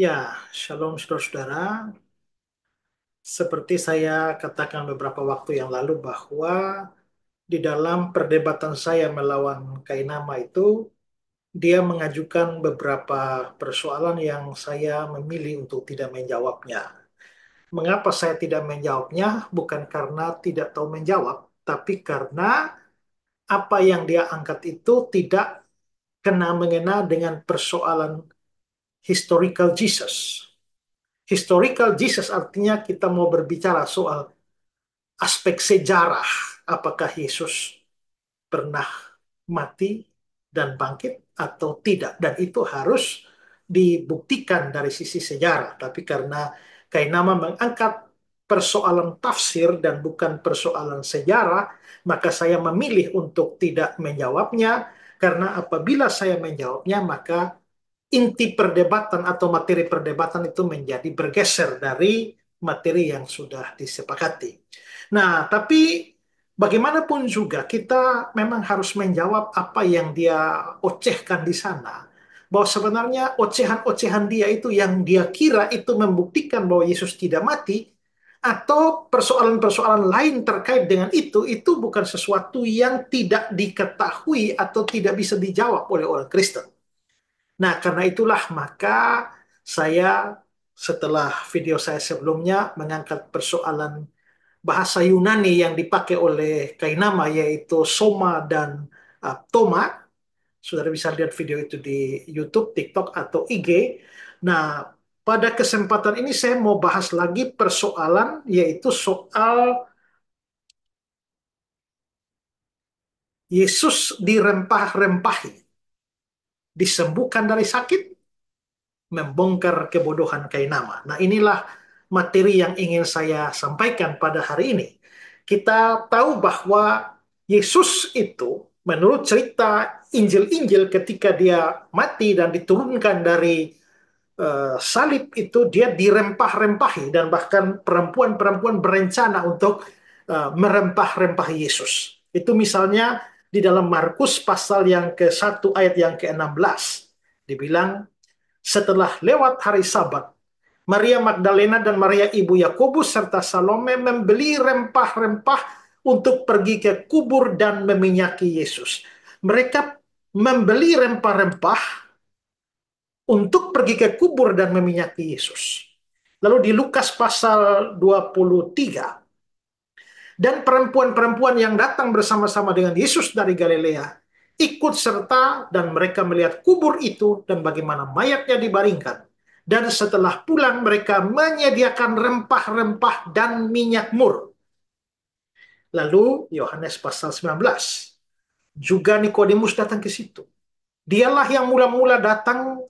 Ya, shalom saudara-saudara. Seperti saya katakan beberapa waktu yang lalu bahwa di dalam perdebatan saya melawan Kainama itu, dia mengajukan beberapa persoalan yang saya memilih untuk tidak menjawabnya. Mengapa saya tidak menjawabnya? Bukan karena tidak tahu menjawab, tapi karena apa yang dia angkat itu tidak kena mengena dengan persoalan historical Jesus. Historical Jesus artinya kita mau berbicara soal aspek sejarah. Apakah Yesus pernah mati dan bangkit atau tidak? Dan itu harus dibuktikan dari sisi sejarah. Tapi karena Kainama mengangkat persoalan tafsir dan bukan persoalan sejarah, maka saya memilih untuk tidak menjawabnya. Karena apabila saya menjawabnya, maka inti perdebatan atau materi perdebatan itu menjadi bergeser dari materi yang sudah disepakati. Nah, tapi bagaimanapun juga kita memang harus menjawab apa yang dia ocehkan di sana. Bahwa sebenarnya ocehan-ocehan dia itu yang dia kira itu membuktikan bahwa Yesus tidak mati, atau persoalan-persoalan lain terkait dengan itu bukan sesuatu yang tidak diketahui atau tidak bisa dijawab oleh orang Kristen. Nah, karena itulah maka saya setelah video saya sebelumnya mengangkat persoalan bahasa Yunani yang dipakai oleh Kainama yaitu soma dan toma. Saudara bisa lihat video itu di YouTube, TikTok, atau IG. Nah, pada kesempatan ini saya mau bahas lagi persoalan yaitu soal Yesus dirempah-rempahi, disembuhkan dari sakit, membongkar kebodohan Kainama. Nah, inilah materi yang ingin saya sampaikan pada hari ini. Kita tahu bahwa Yesus itu, menurut cerita Injil-Injil ketika dia mati dan diturunkan dari salib itu, dia dirempah-rempahi dan bahkan perempuan-perempuan berencana untuk merempah-rempahi Yesus. Itu misalnya di dalam Markus pasal yang ke-1 ayat yang ke-16. Dibilang, setelah lewat hari Sabat, Maria Magdalena dan Maria ibu Yakobus serta Salome membeli rempah-rempah untuk pergi ke kubur dan meminyaki Yesus. Mereka membeli rempah-rempah untuk pergi ke kubur dan meminyaki Yesus. Lalu di Lukas pasal 23, dan perempuan-perempuan yang datang bersama-sama dengan Yesus dari Galilea ikut serta dan mereka melihat kubur itu dan bagaimana mayatnya dibaringkan. Dan setelah pulang mereka menyediakan rempah-rempah dan minyak mur. Lalu Yohanes pasal 19. Juga Nikodemus datang ke situ. Dialah yang mula-mula datang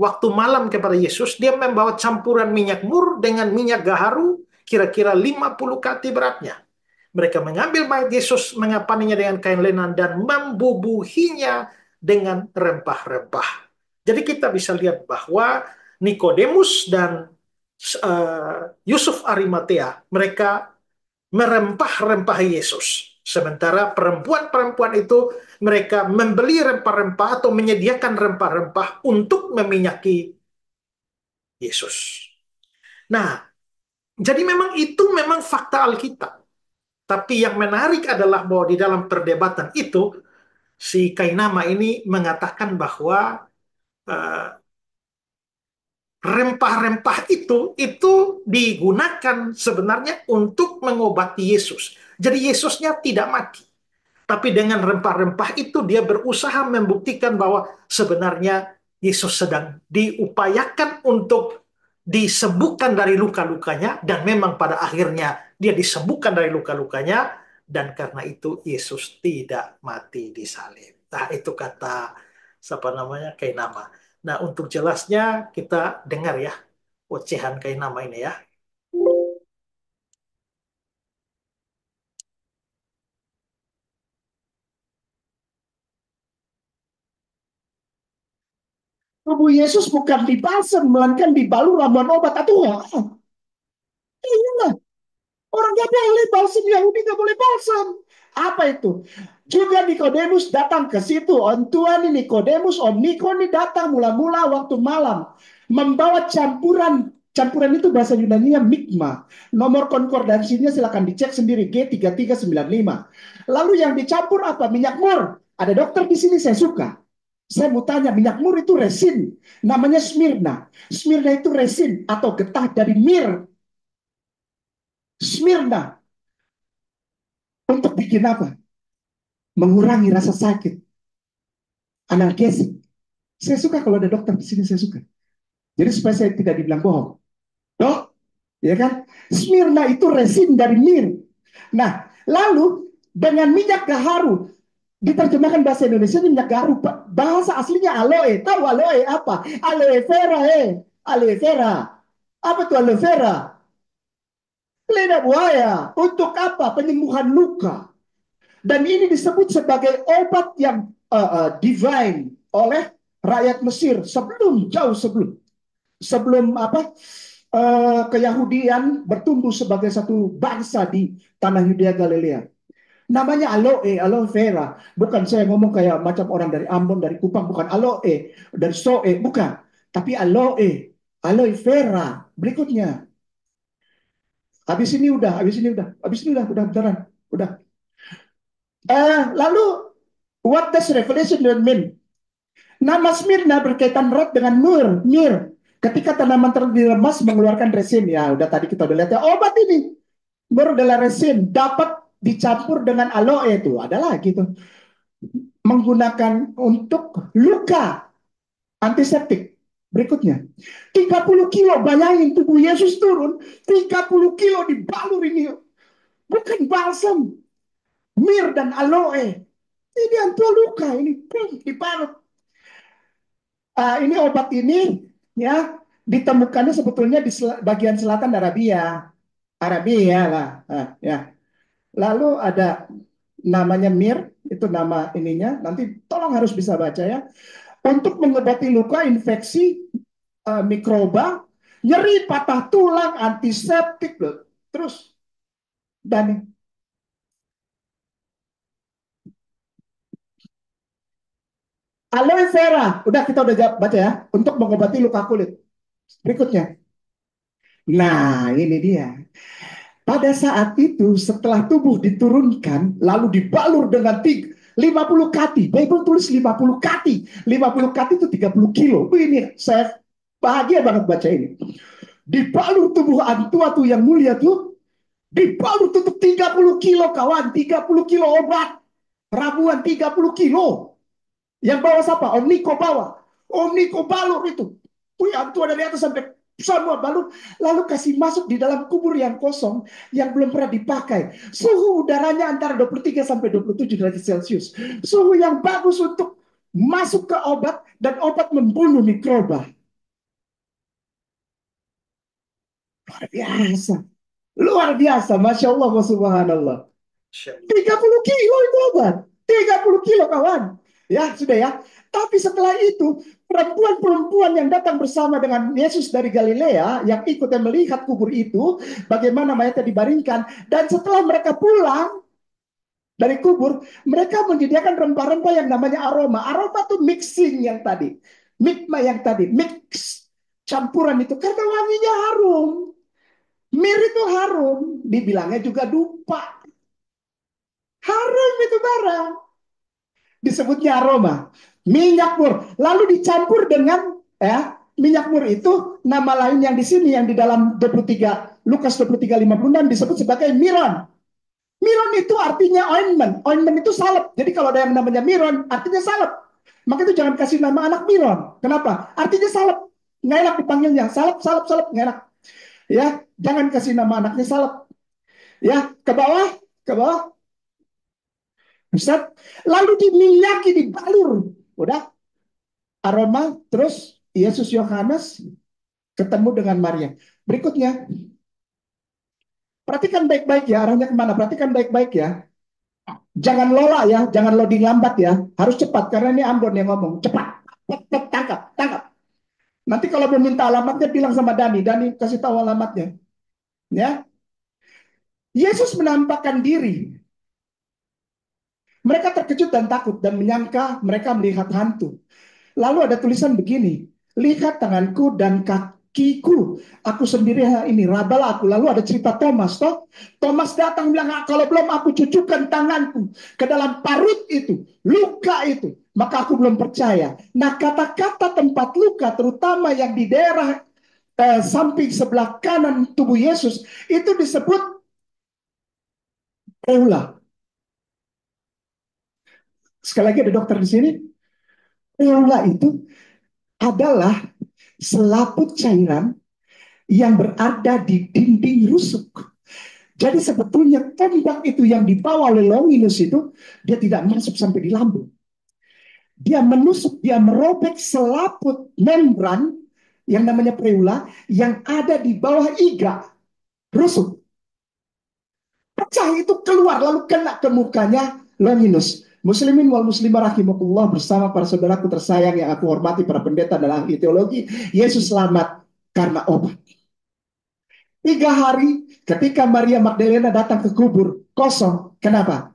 waktu malam kepada Yesus. Dia membawa campuran minyak mur dengan minyak gaharu kira-kira 50 kati beratnya. Mereka mengambil mayat Yesus, mengapaninya dengan kain lenan, dan membubuhinya dengan rempah-rempah. Jadi kita bisa lihat bahwa Nikodemus dan Yusuf Arimatea, mereka merempah-rempah Yesus. Sementara perempuan-perempuan itu, mereka membeli rempah-rempah atau menyediakan rempah-rempah untuk meminyaki Yesus. Nah, jadi memang itu memang fakta Alkitab. Tapi yang menarik adalah bahwa di dalam perdebatan itu, si Kainama ini mengatakan bahwa eh, rempah-rempah itu digunakan sebenarnya untuk mengobati Yesus. Jadi Yesusnya tidak mati. Tapi dengan rempah-rempah itu dia berusaha membuktikan bahwa sebenarnya Yesus sedang diupayakan untuk disembuhkan dari luka-lukanya, dan memang pada akhirnya dia disembuhkan dari luka-lukanya, dan karena itu Yesus tidak mati di salib. Nah, itu kata siapa namanya? Kainama. Nah, untuk jelasnya kita dengar ya ocehan Kainama ini ya. Tubuh Yesus bukan dibasem, melainkan dibalur ramuan obat. Aduh, iyalah. Orang nggak boleh balsam, Yahudi nggak boleh balsam. Apa itu? Juga Nikodemus datang ke situ. On Tuhan ini Nikodemus, Om Niko ini datang mula-mula waktu malam. Membawa campuran. Campuran itu bahasa Yunani-nya mikma. Nomor konkordansinya silakan dicek sendiri. G3395. Lalu yang dicampur apa? Minyak mur. Ada dokter di sini, saya suka. Saya mau tanya, minyak mur itu resin. Namanya Smirna. Smirna itu resin atau getah dari mir. Smirna. Untuk bikin apa? Mengurangi rasa sakit, analgesik. Saya suka kalau ada dokter di sini, saya suka. Jadi supaya saya tidak dibilang bohong. Dok, ya kan? Smirna itu resin dari mir. Nah, lalu dengan minyak gaharu, diterjemahkan bahasa Indonesia minyak gaharu, bahasa aslinya aloe. Tahu aloe apa? Aloe vera, aloe vera. Apa tuh aloe vera? Lidah buaya. Untuk apa? Penyembuhan luka. Dan ini disebut sebagai obat yang divine oleh rakyat Mesir sebelum jauh sebelum apa Keyahudian bertumbuh sebagai satu bangsa di tanah Yudea Galilea. Namanya aloe vera. Bukan saya ngomong kayak macam orang dari Ambon, dari Kupang, bukan aloe, dari soe, bukan. Tapi aloe vera. Berikutnya. Habis ini udah beneran. Udah. Lalu what does revelation mean? Nama Smyrna berkaitan erat dengan mir. Ketika tanaman diremas mengeluarkan resin, ya udah tadi kita udah lihat ya, obat ini mur adalah resin dapat dicampur dengan aloe itu adalah gitu, menggunakan untuk luka antiseptik. Berikutnya, 30 kilo, bayangin tubuh Yesus turun, 30 kilo dibalur ini, bukan balsam, mir dan aloe. Ini untuk luka, ini dibalut. Ini obat ini ya ditemukannya sebetulnya di bagian selatan Arabia, Arabia lah, ya. Lalu ada namanya mir, itu nama ininya. Nanti tolong harus bisa baca ya. Untuk mengobati luka, infeksi, mikroba, nyeri, patah tulang, antiseptik, loh. Terus dan aloe vera, udah kita udah baca ya, untuk mengobati luka kulit. Berikutnya, nah ini dia. Pada saat itu setelah tubuh diturunkan lalu dibalur dengan 50 kati. Bible tulis 50 kati. 50 kati itu 30 kilo. Ini saya bahagia banget baca ini. Dibalur tubuh antua tuh yang mulia tuh. Dibalur tutup 30 kilo kawan. 30 kilo obat. Ramuan 30 kilo. Yang bawa siapa? Om Niko bawa. Om Niko balur itu. Wih, antua dari atas sampai semua balut, lalu kasih masuk di dalam kubur yang kosong yang belum pernah dipakai. Suhu udaranya antara 23 sampai 27 derajat Celcius. Suhu yang bagus untuk masuk ke obat dan obat membunuh mikroba. Luar biasa. Luar biasa. Masya Allah, subhanallah. 30 kilo itu obat. 30 kilo kawan. Ya, sudah ya. Tapi setelah itu, perempuan-perempuan yang datang bersama dengan Yesus dari Galilea, yang ikut dan melihat kubur itu, bagaimana mayatnya dibaringkan, dan setelah mereka pulang dari kubur, mereka menyediakan rempah-rempah yang namanya aroma. Aroma itu mixing yang tadi. Mikma yang tadi. Mix. Campuran itu. Karena wanginya harum. Mir itu harum. Dibilangnya juga dupa. Harum itu barang. Disebutnya aroma. Minyak mur. Lalu dicampur dengan minyak mur itu nama lain yang di sini yang di dalam 23 Lukas 23:56 disebut sebagai miron. Miron itu artinya ointment. Ointment itu salep. Jadi kalau ada yang namanya miron artinya salep. Maka itu jangan kasih nama anak miron. Kenapa? Artinya salep. Nggak enak dipanggilnya. Salep, salep, salep. Nggak enak. Ya, jangan kasih nama anaknya salep. Ya, ke bawah, ke bawah. Ustaz. Lalu diminyaki, dibalur. Udah, aroma, terus Yesus Yohanes ketemu dengan Maria. Berikutnya, perhatikan baik-baik ya, arahnya kemana, perhatikan baik-baik ya. Jangan lola ya, jangan loading lambat ya. Harus cepat, karena ini Ambon yang ngomong. Cepat, cepat, tangkap, tangkap. Nanti kalau mau minta alamatnya, bilang sama Dani. Dani kasih tahu alamatnya. Ya, Yesus menampakkan diri. Mereka terkejut dan takut dan menyangka mereka melihat hantu. Lalu ada tulisan begini, lihat tanganku dan kakiku, aku sendiri ini, rabalah aku. Lalu ada cerita Thomas, toh. Thomas datang bilang, "Ah, kalau belum aku cucukkan tanganku ke dalam parut itu, luka itu, maka aku belum percaya." Nah, kata-kata tempat luka, terutama yang di daerah samping sebelah kanan tubuh Yesus, itu disebut eula. Sekali lagi ada dokter di sini. Eula itu adalah selaput cairan yang berada di dinding rusuk. Jadi sebetulnya tembak itu yang dibawa oleh Longinus itu, dia tidak masuk sampai di lambung. Dia menusuk, dia merobek selaput membran yang namanya preula yang ada di bawah iga rusuk. Pecah itu keluar lalu kena ke mukanya Longinus. Muslimin wal muslimah rahimakumullah, bersama para saudaraku tersayang yang aku hormati, para pendeta dan ahli teologi, Yesus selamat karena obat. 3 hari ketika Maria Magdalena datang ke kubur kosong. Kenapa?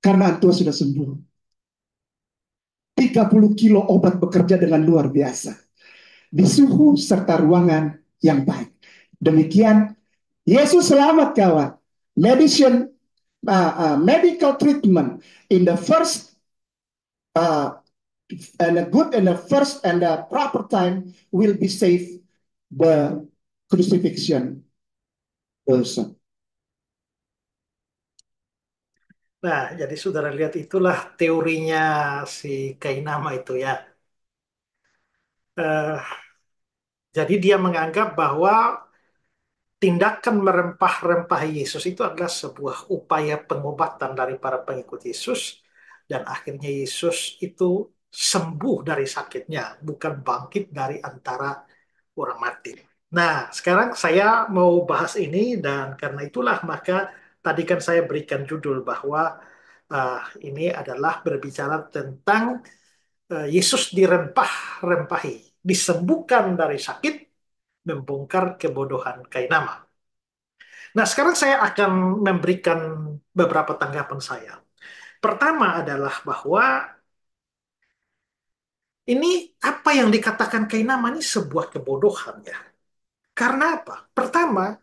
Karena Antua sudah sembuh. 30 kilo obat bekerja dengan luar biasa. Di suhu serta ruangan yang baik. Demikian, Yesus selamat kawan. Medicine, medical treatment in the first uh, and a good and the first and the proper time will be safe the crucifixion person. Nah, jadi saudara lihat itulah teorinya si Kainama itu ya. Eh, jadi dia menganggap bahwa tindakan merempah-rempah Yesus itu adalah sebuah upaya pengobatan dari para pengikut Yesus, dan akhirnya Yesus itu sembuh dari sakitnya, bukan bangkit dari antara orang mati. Nah, sekarang saya mau bahas ini, dan karena itulah maka tadi kan saya berikan judul bahwa ini adalah berbicara tentang Yesus dirempah-rempahi, disembuhkan dari sakit, membongkar kebodohan Kainama. Nah, sekarang saya akan memberikan beberapa tanggapan saya. Pertama adalah bahwa ini apa yang dikatakan Kainama ini sebuah kebodohan ya. Karena apa? Pertama,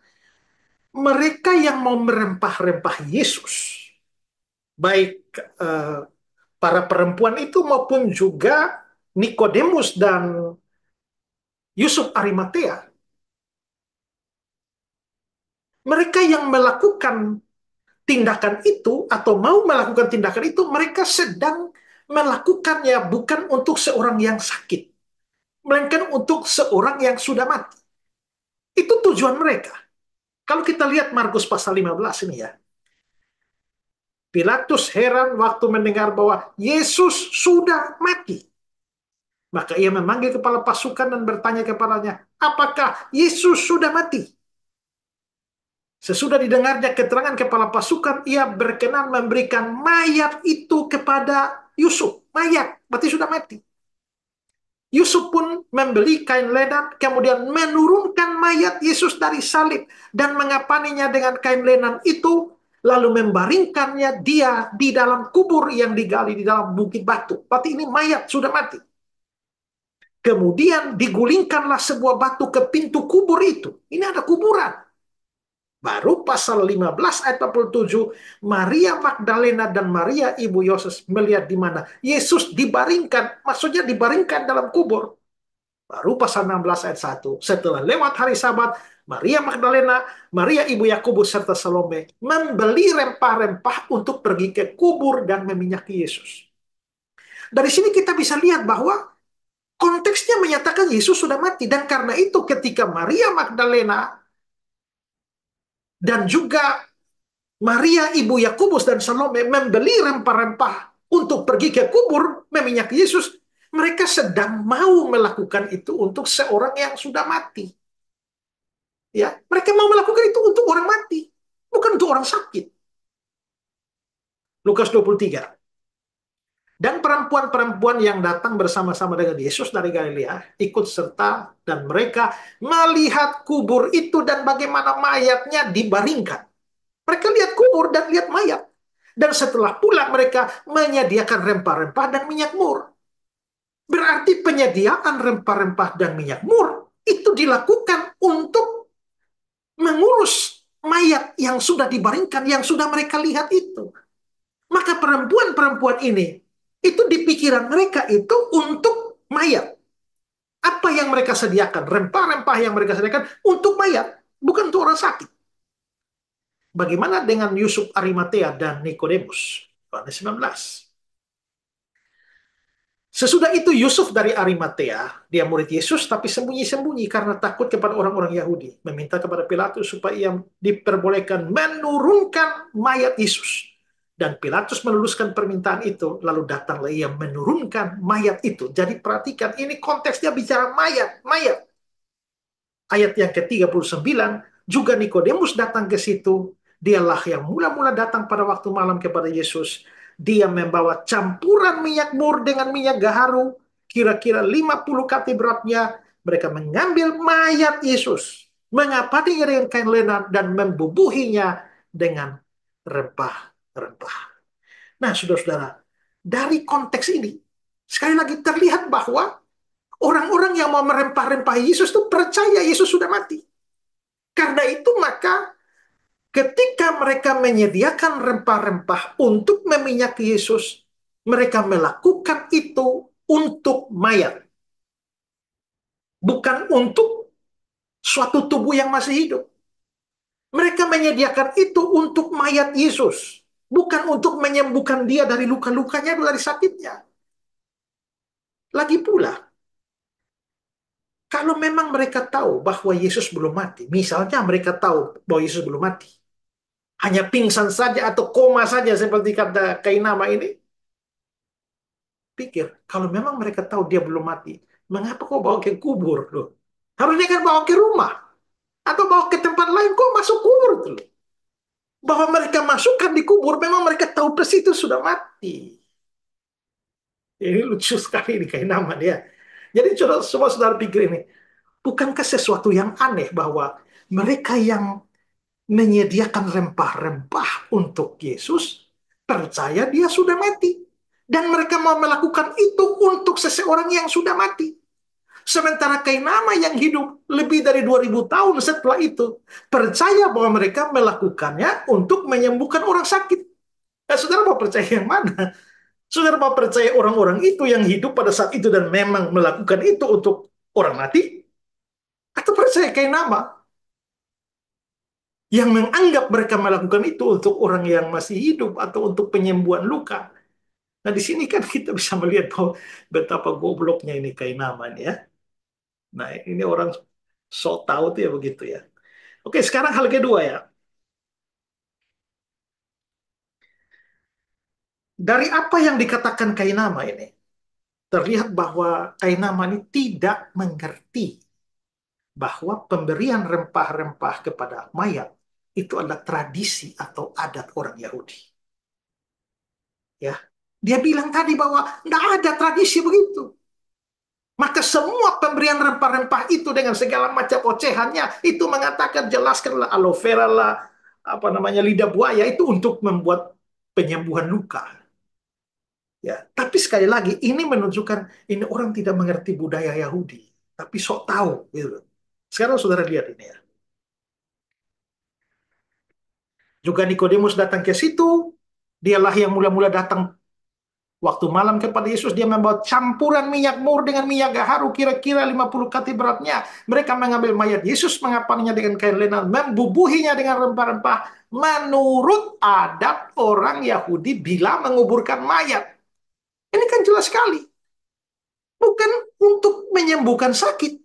mereka yang mau merempah-rempah Yesus, baik eh, para perempuan itu maupun juga Nikodemus dan Yusuf Arimatea, mereka yang melakukan tindakan itu atau mau melakukan tindakan itu, mereka sedang melakukannya bukan untuk seorang yang sakit, melainkan untuk seorang yang sudah mati. Itu tujuan mereka. Kalau kita lihat Markus pasal 15 ini ya, Pilatus heran waktu mendengar bahwa Yesus sudah mati. Maka ia memanggil kepala pasukan dan bertanya kepadanya, apakah Yesus sudah mati? Sesudah didengarnya keterangan kepala pasukan, ia berkenan memberikan mayat itu kepada Yusuf. Mayat, berarti sudah mati. Yusuf pun membeli kain lenan, kemudian menurunkan mayat Yesus dari salib dan mengapaninya dengan kain lenan itu, lalu membaringkannya dia di dalam kubur yang digali di dalam bukit batu. Berarti ini mayat sudah mati. Kemudian digulingkanlah sebuah batu ke pintu kubur itu. Ini ada kuburan. Baru pasal 15 ayat 47, Maria Magdalena dan Maria ibu Yoses melihat di mana Yesus dibaringkan, maksudnya dibaringkan dalam kubur. Baru pasal 16 ayat 1, setelah lewat hari Sabat, Maria Magdalena, Maria ibu Yakobus serta Salome membeli rempah-rempah untuk pergi ke kubur dan meminyaki Yesus. Dari sini kita bisa lihat bahwa konteksnya menyatakan Yesus sudah mati, dan karena itu ketika Maria Magdalena dan juga Maria, ibu Yakobus dan Salome membeli rempah-rempah untuk pergi ke kubur meminyaki Yesus, mereka sedang mau melakukan itu untuk seorang yang sudah mati. Ya, mereka mau melakukan itu untuk orang mati, bukan untuk orang sakit. Lukas 23. Dan perempuan-perempuan yang datang bersama-sama dengan Yesus dari Galilea ikut serta, dan mereka melihat kubur itu dan bagaimana mayatnya dibaringkan. Mereka lihat kubur dan lihat mayat. Dan setelah pulang mereka menyediakan rempah-rempah dan minyak mur. Berarti penyediaan rempah-rempah dan minyak mur itu dilakukan untuk mengurus mayat yang sudah dibaringkan, yang sudah mereka lihat itu. Maka perempuan-perempuan ini, itu di pikiran mereka itu untuk mayat. Apa yang mereka sediakan, rempah-rempah yang mereka sediakan untuk mayat, bukan untuk orang sakit. Bagaimana dengan Yusuf Arimatea dan Nikodemus? Yohanes 19. Sesudah itu Yusuf dari Arimatea, dia murid Yesus tapi sembunyi-sembunyi karena takut kepada orang-orang Yahudi. Meminta kepada Pilatus supaya ia diperbolehkan menurunkan mayat Yesus. Dan Pilatus meluluskan permintaan itu, lalu datanglah ia menurunkan mayat itu. Jadi perhatikan, ini konteksnya bicara mayat, mayat. Ayat yang ke-39, juga Nikodemus datang ke situ. Dialah yang mula-mula datang pada waktu malam kepada Yesus. Dia membawa campuran minyak mur dengan minyak gaharu, kira-kira 50 kati beratnya. Mereka mengambil mayat Yesus, mengapadinya dengan kain lenan, dan membubuhinya dengan rempah-rempah. Nah, saudara-saudara, dari konteks ini, sekali lagi terlihat bahwa orang-orang yang mau merempah-rempah Yesus itu percaya Yesus sudah mati. Karena itu maka ketika mereka menyediakan rempah-rempah untuk meminyaki Yesus, mereka melakukan itu untuk mayat. Bukan untuk suatu tubuh yang masih hidup. Mereka menyediakan itu untuk mayat Yesus. Bukan untuk menyembuhkan dia dari luka-lukanya, dari sakitnya. Lagi pula, kalau memang mereka tahu bahwa Yesus belum mati, misalnya mereka tahu bahwa Yesus belum mati, hanya pingsan saja atau koma saja seperti kata Kainama ini, pikir, kalau memang mereka tahu dia belum mati, mengapa kau bawa ke kubur? Loh? Harusnya kan bawa ke rumah, atau bawa ke tempat lain, kok masuk kubur? Tuh? Bahwa mereka masukkan di kubur, memang mereka tahu persis itu sudah mati. Ini lucu sekali ini Kainama dia. Jadi semua saudara pikir ini, bukankah sesuatu yang aneh bahwa mereka yang menyediakan rempah-rempah untuk Yesus, percaya dia sudah mati. Dan mereka mau melakukan itu untuk seseorang yang sudah mati. Sementara Kainama yang hidup lebih dari 2000 tahun setelah itu, percaya bahwa mereka melakukannya untuk menyembuhkan orang sakit. Nah, saudara mau percaya yang mana? Saudara mau percaya orang-orang itu yang hidup pada saat itu dan memang melakukan itu untuk orang mati? Atau percaya Kainama yang menganggap mereka melakukan itu untuk orang yang masih hidup atau untuk penyembuhan luka. Nah, di sini kan kita bisa melihat bahwa betapa gobloknya ini Kainaman ya. Nah, ini orang sok tahu tuh ya begitu ya. Oke, sekarang hal kedua ya. Dari apa yang dikatakan Kainama ini, terlihat bahwa Kainama ini tidak mengerti bahwa pemberian rempah-rempah kepada mayat itu adalah tradisi atau adat orang Yahudi. Ya, dia bilang tadi bahwa tidak ada tradisi begitu. Maka semua pemberian rempah-rempah itu dengan segala macam ocehannya itu mengatakan jelaskanlah aloe vera lah, apa namanya lidah buaya itu untuk membuat penyembuhan luka. Ya, tapi sekali lagi ini menunjukkan ini orang tidak mengerti budaya Yahudi, tapi sok tahu gitu. Sekarang saudara lihat ini ya. Juga Nikodemus datang ke situ, dialah yang mula-mula datang waktu malam kepada Yesus, dia membawa campuran minyak mur dengan minyak gaharu kira-kira 50 kati beratnya. Mereka mengambil mayat Yesus, mengapaninya dengan kain lenan, membubuhinya dengan rempah-rempah. Menurut adat orang Yahudi bila menguburkan mayat. Ini kan jelas sekali. Bukan untuk menyembuhkan sakit.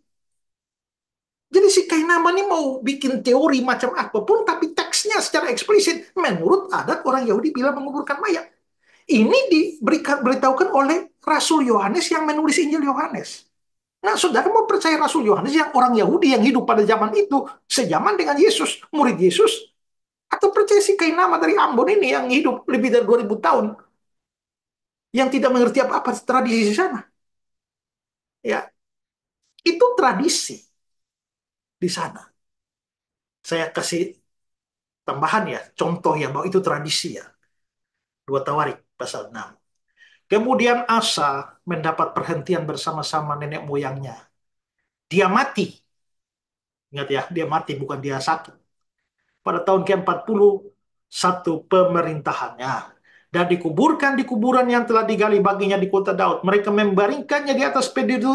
Jadi si Kainama ini mau bikin teori macam apapun, tapi teksnya secara eksplisit. Menurut adat orang Yahudi bila menguburkan mayat. Ini diberikan beritahukan oleh Rasul Yohanes yang menulis Injil Yohanes. Nah, saudara mau percaya Rasul Yohanes yang orang Yahudi yang hidup pada zaman itu, sejaman dengan Yesus, murid Yesus, atau percaya si Kainama dari Ambon ini yang hidup lebih dari 2000 tahun, yang tidak mengerti apa-apa tradisi di sana. Ya, itu tradisi di sana. Saya kasih tambahan ya, contoh ya, bahwa itu tradisi ya. 2 Tawarik pasal 6. Kemudian Asa mendapat perhentian bersama-sama nenek moyangnya. Dia mati. Ingat ya, dia mati, bukan dia sakit. Pada tahun ke-41 pemerintahannya. Dan dikuburkan di kuburan yang telah digali baginya di kota Daud. Mereka membaringkannya di atas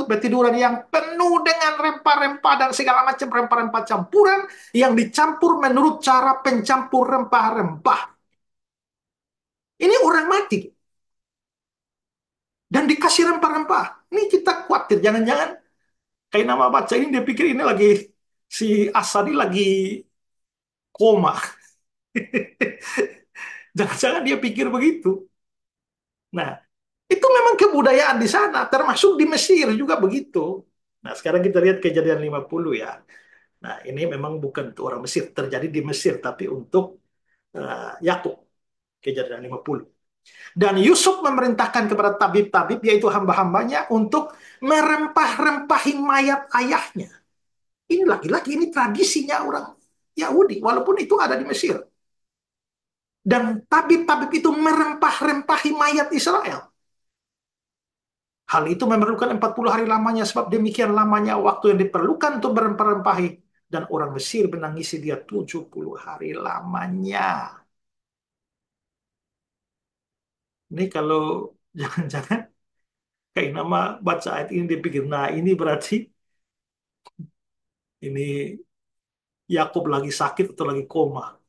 petiduran yang penuh dengan rempah-rempah dan segala macam rempah-rempah campuran yang dicampur menurut cara pencampur rempah-rempah. Ini orang mati. Dan dikasih rempah-rempah. Ini kita khawatir. Jangan-jangan kayak nama baca ini dia pikir ini lagi si Asadi lagi koma. Jangan-jangan dia pikir begitu. Nah, itu memang kebudayaan di sana, termasuk di Mesir juga begitu. Nah, sekarang kita lihat kejadian 50 ya. Nah, ini memang bukan untuk orang Mesir, terjadi di Mesir, tapi untuk Yakub, kejadian 50. Dan Yusuf memerintahkan kepada tabib-tabib, yaitu hamba-hambanya, untuk merempah-rempahi mayat ayahnya. Ini lagi-lagi, ini tradisinya orang Yahudi, walaupun itu ada di Mesir. Dan tabib-tabib itu merempah-rempahi mayat Israel. Hal itu memerlukan 40 hari lamanya, sebab demikian lamanya waktu yang diperlukan untuk merempah-rempahi. Dan orang Mesir menangisi dia 70 hari lamanya. Ini kalau jangan-jangan kayak nama baca ayat ini dipikir, nah ini berarti ini Yakub lagi sakit atau lagi koma.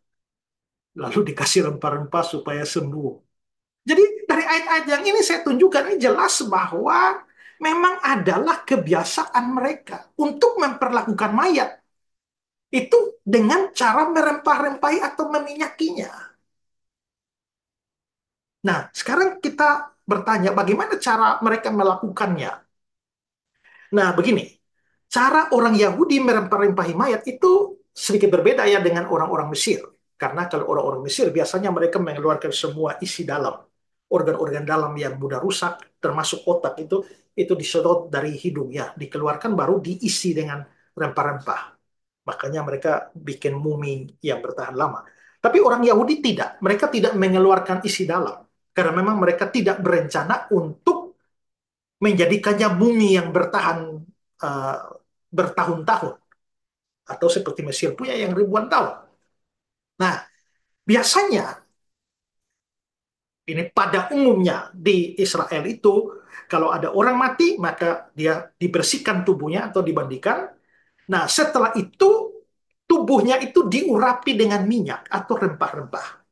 Lalu dikasih rempah-rempah supaya sembuh. Jadi dari ayat-ayat yang ini saya tunjukkan, ini jelas bahwa memang adalah kebiasaan mereka untuk memperlakukan mayat itu dengan cara merempah-rempahi atau meminyakinya. Nah, sekarang kita bertanya bagaimana cara mereka melakukannya. Nah, begini, cara orang Yahudi merempah-rempahi mayat itu sedikit berbeda ya dengan orang-orang Mesir. Karena kalau orang-orang Mesir biasanya mereka mengeluarkan semua isi dalam, organ-organ dalam yang mudah rusak, termasuk otak itu disedot dari hidung ya, dikeluarkan baru diisi dengan rempah-rempah. Makanya mereka bikin mumi yang bertahan lama. Tapi orang Yahudi tidak, mereka tidak mengeluarkan isi dalam. Karena memang mereka tidak berencana untuk menjadikannya bumi yang bertahan uh, bertahun-tahun atau seperti Mesir punya yang ribuan tahun. Nah, biasanya ini pada umumnya di Israel itu kalau ada orang mati maka dia dibersihkan tubuhnya atau dimandikan. Nah, setelah itu tubuhnya itu diurapi dengan minyak atau rempah-rempah.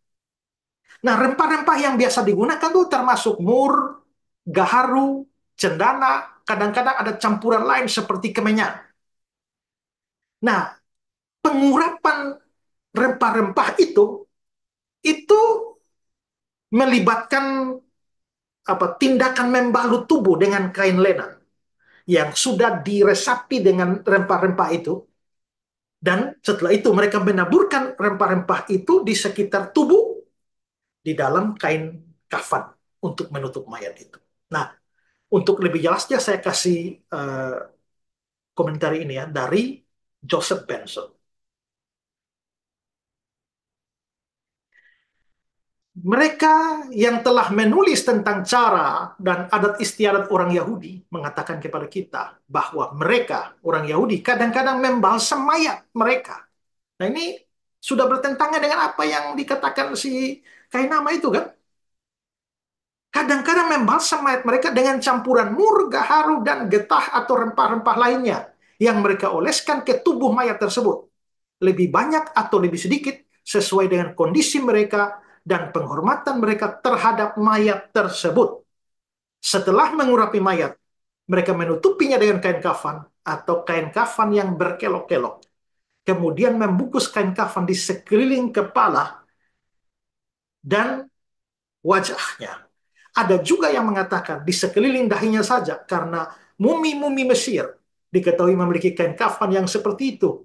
Nah, rempah-rempah yang biasa digunakan tuh termasuk mur, gaharu, cendana, kadang-kadang ada campuran lain seperti kemenyan. Nah, pengurapan rempah-rempah itu melibatkan tindakan membalut tubuh dengan kain lenan yang sudah diresapi dengan rempah-rempah itu, dan setelah itu mereka menaburkan rempah-rempah itu di sekitar tubuh di dalam kain kafan untuk menutup mayat itu. Nah, untuk lebih jelasnya saya kasih komentar ini ya dari Joseph Benson. Mereka yang telah menulis tentang cara dan adat istiadat orang Yahudi mengatakan kepada kita bahwa mereka, orang Yahudi, kadang-kadang membalsam mayat mereka. Nah, ini sudah bertentangan dengan apa yang dikatakan si Kainama itu kan? Kadang-kadang membalsam mayat mereka dengan campuran mur, gaharu, dan getah atau rempah-rempah lainnya yang mereka oleskan ke tubuh mayat tersebut. Lebih banyak atau lebih sedikit sesuai dengan kondisi mereka dan penghormatan mereka terhadap mayat tersebut. Setelah mengurapi mayat, mereka menutupinya dengan kain kafan atau kain kafan yang berkelok-kelok. Kemudian membungkus kain kafan di sekeliling kepala dan wajahnya. Ada juga yang mengatakan di sekeliling dahinya saja, karena mumi-mumi Mesir diketahui memiliki kain kafan yang seperti itu.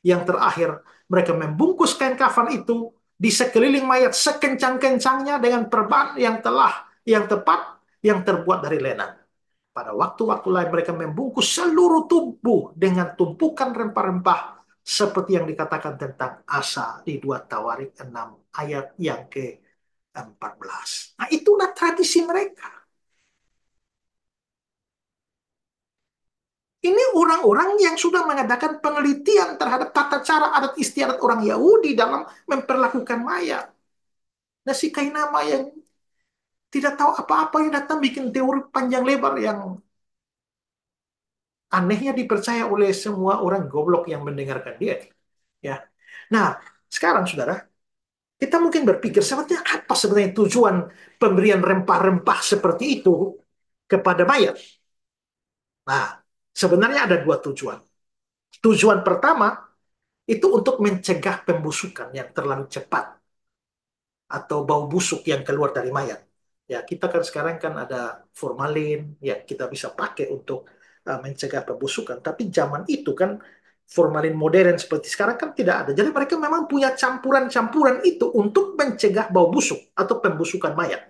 Yang terakhir, mereka membungkus kain kafan itu di sekeliling mayat sekencang-kencangnya dengan perban yang tepat yang terbuat dari lenan. Pada waktu-waktu lain mereka membungkus seluruh tubuh dengan tumpukan rempah-rempah seperti yang dikatakan tentang Asa di 2 Tawarik 6 ayat yang ke-14. Nah, itulah tradisi mereka. Ini orang-orang yang sudah mengadakan penelitian terhadap tata cara adat istiadat orang Yahudi dalam memperlakukan mayat. Nah, si Kainama yang tidak tahu apa-apa yang datang bikin teori panjang lebar yang anehnya dipercaya oleh semua orang goblok yang mendengarkan dia. Ya. Nah, sekarang saudara, kita mungkin berpikir sebetulnya apa sebenarnya tujuan pemberian rempah-rempah seperti itu kepada mayat. Nah, sebenarnya ada dua tujuan. Tujuan pertama itu untuk mencegah pembusukan yang terlalu cepat atau bau busuk yang keluar dari mayat. Ya, kita kan sekarang kan ada formalin, ya kita bisa pakai untuk mencegah pembusukan. Tapi zaman itu kan formalin modern seperti sekarang kan tidak ada. Jadi mereka memang punya campuran-campuran itu untuk mencegah bau busuk atau pembusukan mayat.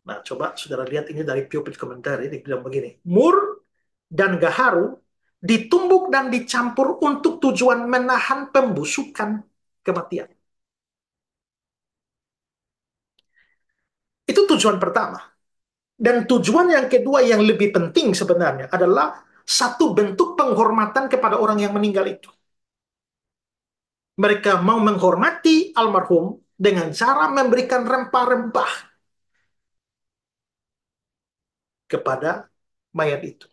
Nah, coba saudara lihat ini dari pulpit komentar ini bilang begini. Mur dan gaharu ditumbuk dan dicampur untuk tujuan menahan pembusukan kematian. Itu tujuan pertama. Dan tujuan yang kedua yang lebih penting sebenarnya adalah satu bentuk penghormatan kepada orang yang meninggal itu. Mereka mau menghormati almarhum dengan cara memberikan rempah-rempah kepada mayat itu.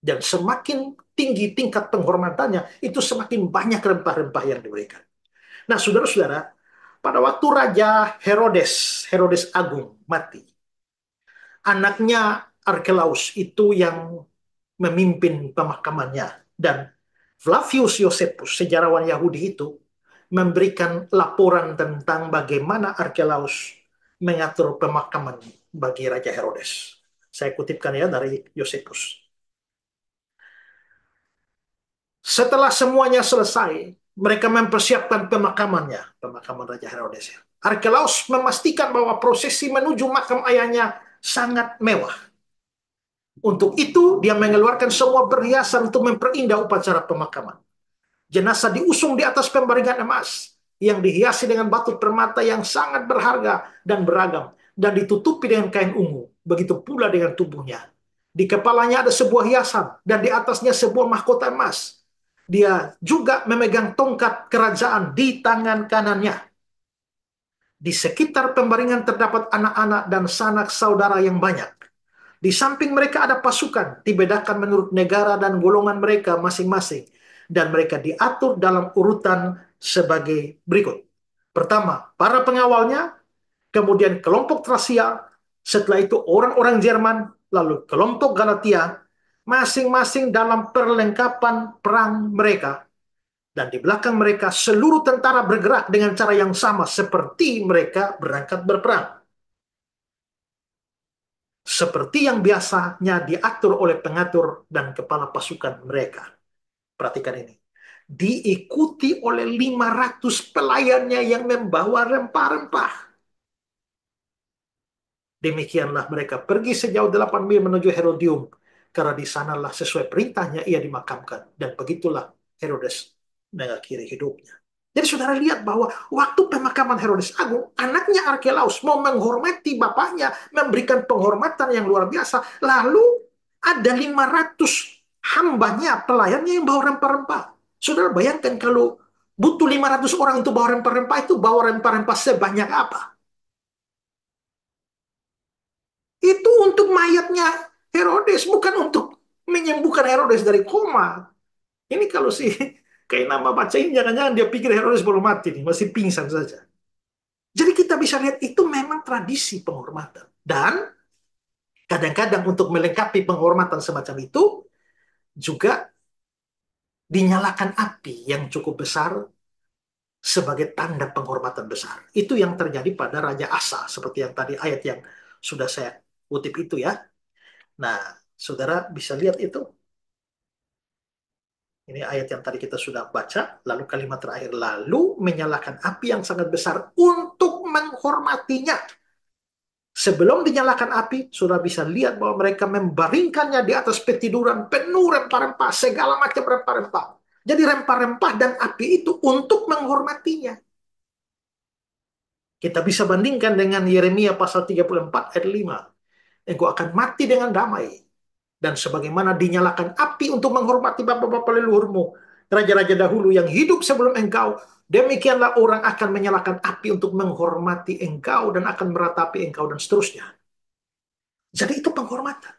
Dan semakin tinggi tingkat penghormatannya, itu semakin banyak rempah-rempah yang diberikan. Nah, saudara-saudara, pada waktu Raja Herodes, Herodes Agung mati, anaknya Archelaus itu yang memimpin pemakamannya. Dan Flavius Josephus, sejarawan Yahudi itu, memberikan laporan tentang bagaimana Archelaus mengatur pemakaman bagi Raja Herodes. Saya kutipkan ya dari Josephus. Setelah semuanya selesai, mereka mempersiapkan pemakaman Raja Herodes. Archelaus memastikan bahwa prosesi menuju makam ayahnya sangat mewah. Untuk itu, dia mengeluarkan semua perhiasan untuk memperindah upacara pemakaman. Jenazah diusung di atas pembaringan emas yang dihiasi dengan batu permata yang sangat berharga dan beragam dan ditutupi dengan kain ungu. Begitu pula dengan tubuhnya. Di kepalanya ada sebuah hiasan dan di atasnya sebuah mahkota emas. Dia juga memegang tongkat kerajaan di tangan kanannya. Di sekitar pembaringan terdapat anak-anak dan sanak saudara yang banyak. Di samping mereka ada pasukan, dibedakan menurut negara dan golongan mereka masing-masing. Dan mereka diatur dalam urutan sebagai berikut. Pertama, para pengawalnya, kemudian kelompok Trasia, setelah itu orang-orang Jerman, lalu kelompok Galatia, masing-masing dalam perlengkapan perang mereka. Dan di belakang mereka seluruh tentara bergerak dengan cara yang sama seperti mereka berangkat berperang. Seperti yang biasanya diatur oleh pengatur dan kepala pasukan mereka. Perhatikan ini. Diikuti oleh 500 pelayannya yang membawa rempah-rempah. Demikianlah mereka pergi sejauh 8 mil menuju Herodium, karena di sanalah sesuai perintahnya ia dimakamkan. Dan begitulah Herodes mengakhiri hidupnya. Jadi saudara lihat bahwa waktu pemakaman Herodes Agung, anaknya Archelaus mau menghormati bapaknya, memberikan penghormatan yang luar biasa. Lalu ada 500 hambanya, pelayannya yang bawa rempah-rempah. Saudara bayangkan kalau butuh 500 orang untuk bawa rempah-rempah, itu bawa rempah-rempah sebanyak apa? Itu untuk mayatnya Herodes, bukan untuk menyembuhkan Herodes dari koma. Ini kalau sih kayak nama baca ini, jangan-jangan dia pikir Herodes belum mati nih, masih pingsan saja. Jadi kita bisa lihat itu memang tradisi penghormatan. Dan kadang-kadang untuk melengkapi penghormatan semacam itu, juga dinyalakan api yang cukup besar sebagai tanda penghormatan besar. Itu yang terjadi pada Raja Asa, seperti yang tadi ayat yang sudah saya kutip itu ya. Nah, saudara bisa lihat itu. Ini ayat yang tadi kita sudah baca, lalu kalimat terakhir, lalu menyalakan api yang sangat besar untuk menghormatinya. Sebelum dinyalakan api, sudah bisa lihat bahwa mereka membaringkannya di atas petiduran penuh rempah-rempah, segala macam rempah-rempah. Jadi rempah-rempah dan api itu untuk menghormatinya. Kita bisa bandingkan dengan Yeremia pasal 34 ayat 5. Engkau akan mati dengan damai. Dan sebagaimana dinyalakan api untuk menghormati bapak-bapak leluhurmu, raja-raja dahulu yang hidup sebelum engkau, demikianlah orang akan menyalakan api untuk menghormati engkau dan akan meratapi engkau dan seterusnya. Jadi itu penghormatan.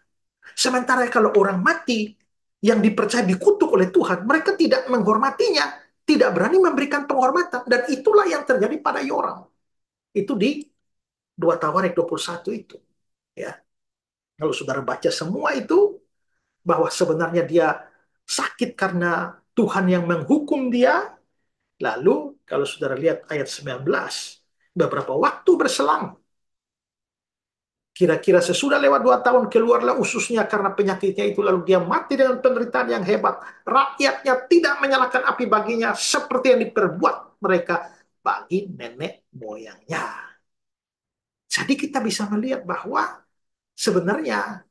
Sementara kalau orang mati yang dipercaya dikutuk oleh Tuhan, mereka tidak menghormatinya, tidak berani memberikan penghormatan. Dan itulah yang terjadi pada Yoram. Itu di 2 Tawarik 21 itu. Ya. Kalau saudara baca semua itu, bahwa sebenarnya dia sakit karena Tuhan yang menghukum dia. Lalu kalau saudara lihat ayat 19, beberapa waktu berselang, kira-kira sesudah lewat 2 tahun, keluarlah ususnya karena penyakitnya itu. Lalu dia mati dengan penderitaan yang hebat. Rakyatnya tidak menyalakan api baginya seperti yang diperbuat mereka bagi nenek moyangnya. Jadi kita bisa melihat bahwa sebenarnya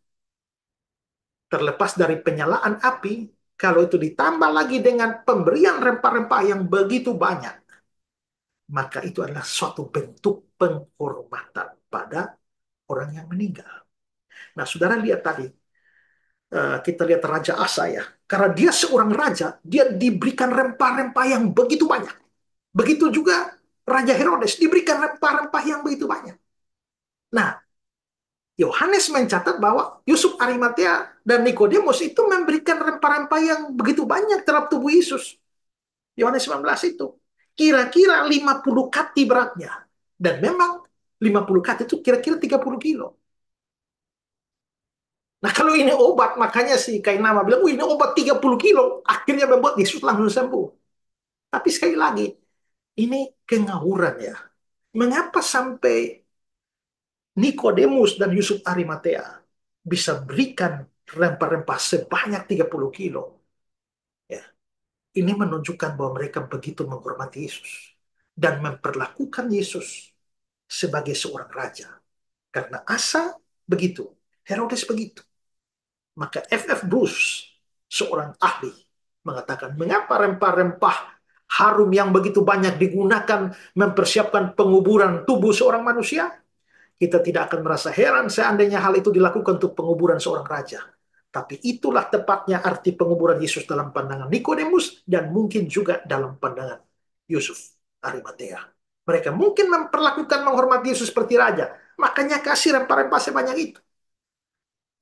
terlepas dari penyalaan api, kalau itu ditambah lagi dengan pemberian rempah-rempah yang begitu banyak, maka itu adalah suatu bentuk penghormatan pada orang yang meninggal. Nah, saudara lihat tadi, kita lihat Raja Asa ya. Karena dia seorang raja, dia diberikan rempah-rempah yang begitu banyak. Begitu juga Raja Herodes diberikan rempah-rempah yang begitu banyak. Nah, Yohanes mencatat bahwa Yusuf Arimatea dan Nikodemus itu memberikan rempah-rempah yang begitu banyak terhadap tubuh Yesus. Yohanes 19 itu. Kira-kira 50 kati beratnya. Dan memang 50 kati itu kira-kira 30 kilo. Nah kalau ini obat, makanya si Kainama bilang, ini obat 30 kilo. Akhirnya membuat Yesus langsung sembuh. Tapi sekali lagi, ini kengawuran ya. Mengapa sampai Nikodemus dan Yusuf Arimatea bisa berikan rempah-rempah sebanyak 30 kilo? Ya, ini menunjukkan bahwa mereka begitu menghormati Yesus dan memperlakukan Yesus sebagai seorang raja. Karena Asa begitu, Herodes begitu. Maka F.F. Bruce, seorang ahli, mengatakan, mengapa rempah-rempah harum yang begitu banyak digunakan mempersiapkan penguburan tubuh seorang manusia? Kita tidak akan merasa heran seandainya hal itu dilakukan untuk penguburan seorang raja. Tapi itulah tepatnya arti penguburan Yesus dalam pandangan Nikodemus dan mungkin juga dalam pandangan Yusuf Arimatea. Mereka mungkin memperlakukan menghormati Yesus seperti raja. Makanya kasih rempah-rempah sebanyak itu.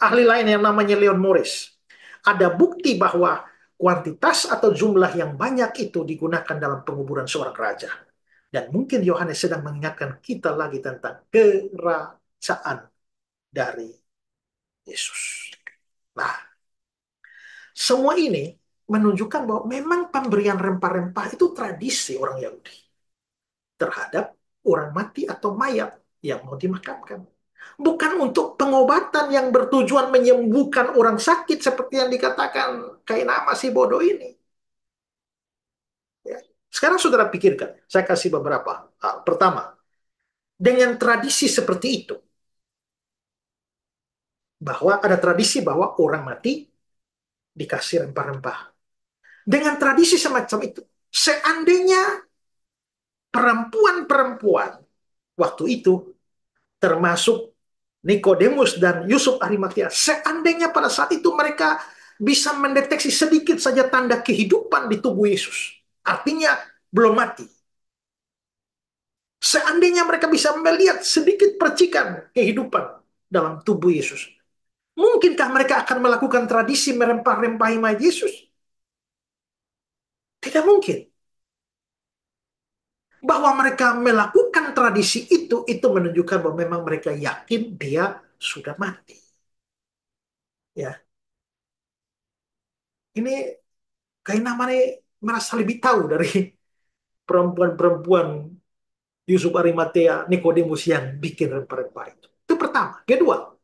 Ahli lain yang namanya Leon Morris. Ada bukti bahwa kuantitas atau jumlah yang banyak itu digunakan dalam penguburan seorang raja. Dan mungkin Yohanes sedang mengingatkan kita lagi tentang kerajaan dari Yesus. Nah, semua ini menunjukkan bahwa memang pemberian rempah-rempah itu tradisi orang Yahudi terhadap orang mati atau mayat yang mau dimakamkan. Bukan untuk pengobatan yang bertujuan menyembuhkan orang sakit seperti yang dikatakan Kainama si bodoh ini. Ya. Sekarang saudara pikirkan, saya kasih beberapa hal. Pertama, dengan tradisi seperti itu, bahwa ada tradisi bahwa orang mati dikasih rempah-rempah. Dengan tradisi semacam itu, seandainya perempuan-perempuan waktu itu, termasuk Nikodemus dan Yusuf Arimatea, seandainya pada saat itu mereka bisa mendeteksi sedikit saja tanda kehidupan di tubuh Yesus, artinya belum mati. Seandainya mereka bisa melihat sedikit percikan kehidupan dalam tubuh Yesus, mungkinkah mereka akan melakukan tradisi merempah-rempahi mayat Yesus? Tidak mungkin. Bahwa mereka melakukan tradisi itu menunjukkan bahwa memang mereka yakin dia sudah mati. Ya, ini Kaina Mane merasa lebih tahu dari perempuan-perempuan Yusuf Arimatea, Nikodemus yang bikin rempah-rempah itu. Itu pertama. Kedua,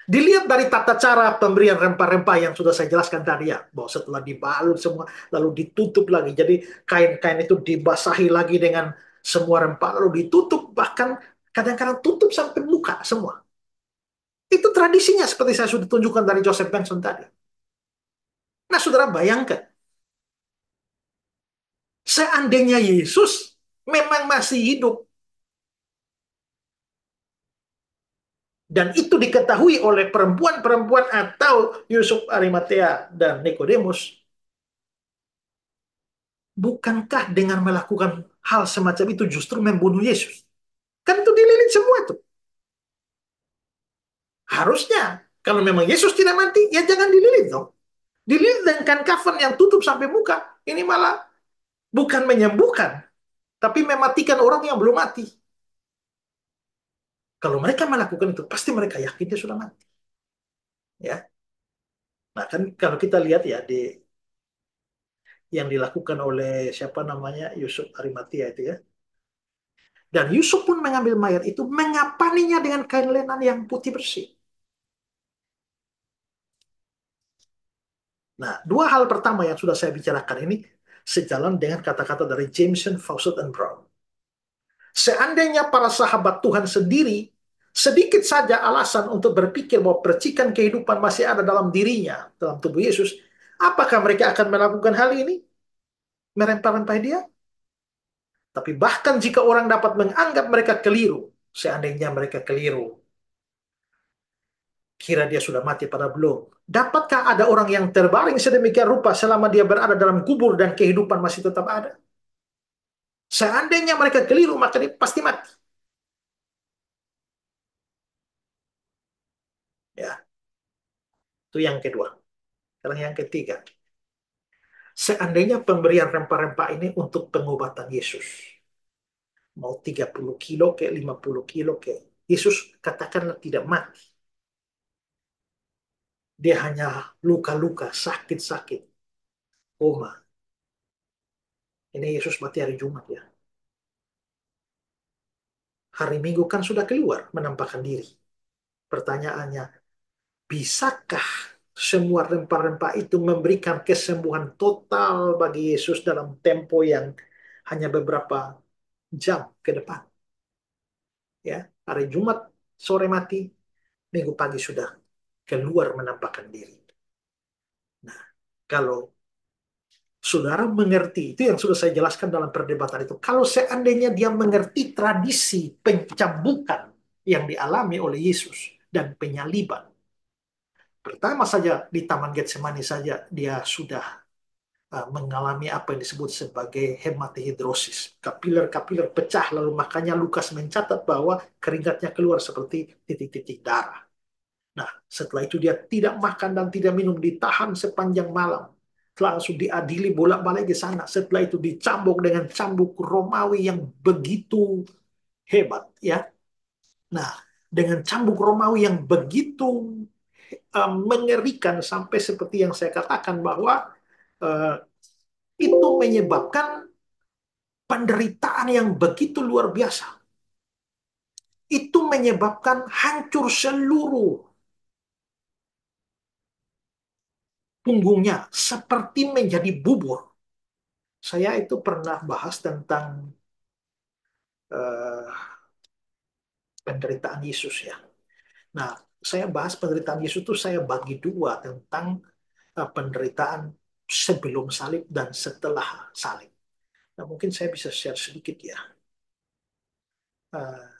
dilihat dari tata cara pemberian rempah-rempah yang sudah saya jelaskan tadi ya, bahwa setelah dibalut semua, lalu ditutup lagi. Jadi kain-kain itu dibasahi lagi dengan semua rempah, lalu ditutup, bahkan kadang-kadang tutup sampai muka semua. Itu tradisinya seperti saya sudah tunjukkan dari Joseph Benson tadi. Nah, saudara bayangkan, Seandainya Yesus memang masih hidup, dan itu diketahui oleh perempuan-perempuan atau Yusuf Arimatea dan Nikodemus, bukankah dengan melakukan hal semacam itu justru membunuh Yesus? Kan itu dililit semua tuh. Harusnya, kalau memang Yesus tidak mati, ya jangan dililit dong. Dililit dengan kafan yang tutup sampai muka. Ini malah bukan menyembuhkan, tapi mematikan orang yang belum mati. Kalau mereka melakukan itu, pasti mereka yakin dia sudah mati. Ya, nah kan kalau kita lihat ya di yang dilakukan oleh siapa namanya Yusuf Arimatia itu ya. Dan Yusuf pun mengambil mayat itu, mengapaninya dengan kain lenan yang putih bersih. Nah, dua hal pertama yang sudah saya bicarakan ini sejalan dengan kata-kata dari Jameson, Fawcett, dan Brown. Seandainya para sahabat Tuhan sendiri sedikit saja alasan untuk berpikir bahwa percikan kehidupan masih ada dalam dirinya, dalam tubuh Yesus, apakah mereka akan melakukan hal ini? Merempah-rempah dia? Tapi bahkan jika orang dapat menganggap mereka keliru, seandainya mereka keliru, kira dia sudah mati pada belum. Dapatkah ada orang yang terbaring sedemikian rupa selama dia berada dalam kubur dan kehidupan masih tetap ada? Seandainya mereka keliru, maka dia pasti mati. Ya, itu yang kedua. Sekarang yang ketiga. Seandainya pemberian rempah-rempah ini untuk pengobatan Yesus. Mau 30 kilo ke 50 kilo ke. Yesus katakanlah tidak mati. Dia hanya luka-luka, sakit-sakit, koma. Ini Yesus mati hari Jumat ya. Hari Minggu kan sudah keluar menampakkan diri. Pertanyaannya, bisakah semua rempah-rempah itu memberikan kesembuhan total bagi Yesus dalam tempo yang hanya beberapa jam ke depan? Ya, hari Jumat sore mati, Minggu pagi sudah keluar menampakkan diri. Nah, kalau saudara mengerti, itu yang sudah saya jelaskan dalam perdebatan itu. Kalau seandainya dia mengerti tradisi pencambukan yang dialami oleh Yesus dan penyaliban, pertama saja di Taman Getsemani saja dia sudah mengalami apa yang disebut sebagai hematihidrosis. Kapiler-kapiler pecah, lalu makanya Lukas mencatat bahwa keringatnya keluar seperti titik-titik darah. Nah, setelah itu dia tidak makan dan tidak minum, ditahan sepanjang malam. Langsung diadili bolak-balik ke sana. Setelah itu dicambuk dengan cambuk Romawi yang begitu hebat, ya. Nah, dengan cambuk Romawi yang begitu mengerikan sampai seperti yang saya katakan bahwa uh, itu menyebabkan penderitaan yang begitu luar biasa. Itu menyebabkan hancur seluruh punggungnya seperti menjadi bubur. Saya itu pernah bahas tentang uh, penderitaan Yesus ya. Nah, saya bahas penderitaan Yesus itu saya bagi dua tentang penderitaan sebelum salib dan setelah salib. Nah, mungkin saya bisa share sedikit ya. Uh,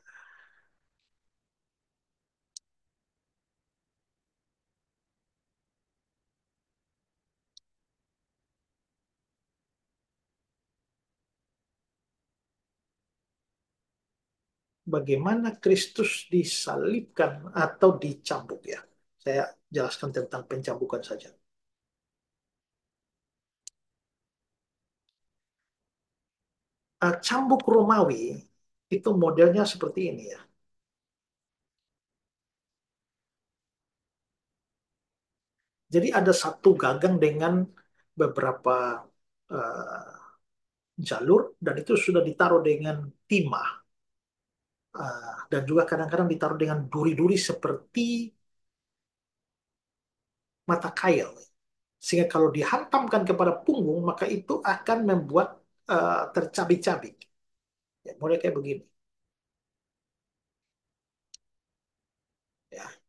Bagaimana Kristus disalibkan atau dicambuk ya. Saya jelaskan tentang pencambukan saja. Cambuk Romawi itu modelnya seperti ini ya. Jadi ada satu gagang dengan beberapa uh, jalur dan itu sudah ditaruh dengan timah. Dan juga kadang-kadang ditaruh dengan duri-duri seperti mata kail. Sehingga kalau dihantamkan kepada punggung, maka itu akan membuat tercabik-cabik. Ya, mulai kayak begini. Ya.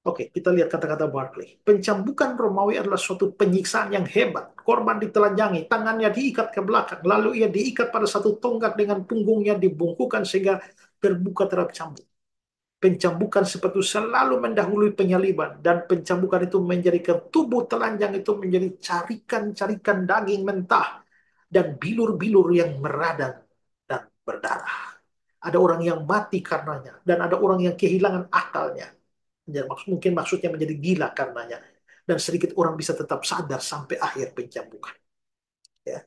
Oke, kita lihat kata-kata Barclay. Pencambukan Romawi adalah suatu penyiksaan yang hebat. Korban ditelanjangi, tangannya diikat ke belakang, lalu ia diikat pada satu tonggak dengan punggungnya dibungkukan sehingga terbuka terhadap cambuk. Pencambukan seperti itu selalu mendahului penyaliban, dan pencambukan itu menjadikan tubuh telanjang itu menjadi carikan-carikan daging mentah dan bilur-bilur yang meradang dan berdarah. Ada orang yang mati karenanya, dan ada orang yang kehilangan akalnya. Ya, mungkin maksudnya menjadi gila karenanya. Dan sedikit orang bisa tetap sadar sampai akhir pencambukan. Ya.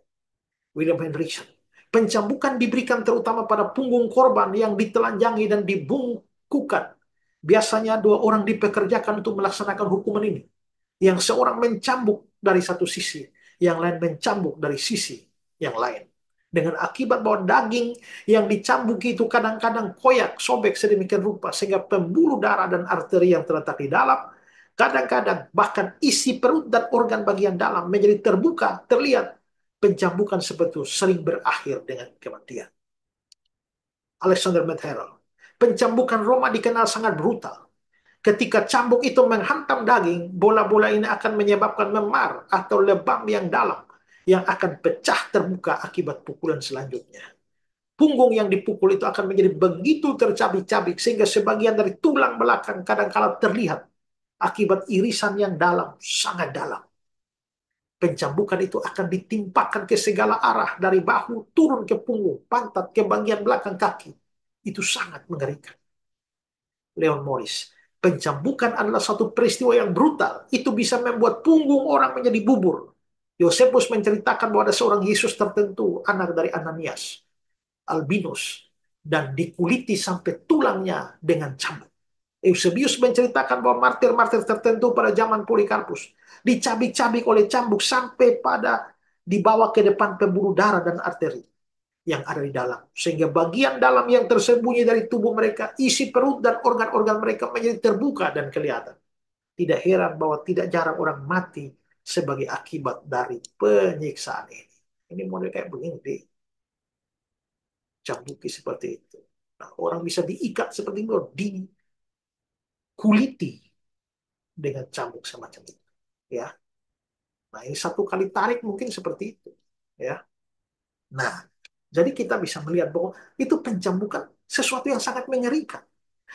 William Hendrickson. Pencambukan diberikan terutama pada punggung korban yang ditelanjangi dan dibungkukan. Biasanya dua orang dipekerjakan untuk melaksanakan hukuman ini. Yang seorang mencambuk dari satu sisi, yang lain mencambuk dari sisi yang lain. Dengan akibat bahwa daging yang dicambuk itu kadang-kadang koyak, sobek sedemikian rupa, sehingga pembuluh darah dan arteri yang terletak di dalam, kadang-kadang bahkan isi perut dan organ bagian dalam menjadi terbuka, terlihat. Pencambukan seperti itu sering berakhir dengan kematian. Alexander Medherel. Pencambukan Roma dikenal sangat brutal. Ketika cambuk itu menghantam daging, bola-bola ini akan menyebabkan memar atau lebam yang dalam yang akan pecah terbuka akibat pukulan selanjutnya. Punggung yang dipukul itu akan menjadi begitu tercabik-cabik sehingga sebagian dari tulang belakang kadang-kala terlihat akibat irisan yang dalam, sangat dalam. Pencambukan itu akan ditimpakan ke segala arah dari bahu turun ke punggung, pantat ke bagian belakang kaki. Itu sangat mengerikan. Leon Morris. Pencambukan adalah satu peristiwa yang brutal. Itu bisa membuat punggung orang menjadi bubur. Yosefus menceritakan bahwa ada seorang Yesus tertentu, anak dari Ananias, albinus, dan dikuliti sampai tulangnya dengan cambuk. Eusebius menceritakan bahwa martir-martir tertentu pada zaman Polikarpus dicabik-cabik oleh cambuk sampai pada dibawa ke depan pembuluh darah dan arteri yang ada di dalam. Sehingga bagian dalam yang tersembunyi dari tubuh mereka, isi perut dan organ-organ mereka menjadi terbuka dan kelihatan. Tidak heran bahwa tidak jarang orang mati sebagai akibat dari penyiksaan ini. Ini model kayak begini, dicambuki seperti itu. Nah, orang bisa diikat seperti itu, dikuliti dengan cambuk semacam itu. Ya, nah ini satu kali tarik mungkin seperti itu. Ya, nah jadi kita bisa melihat bahwa itu pencambukan sesuatu yang sangat mengerikan.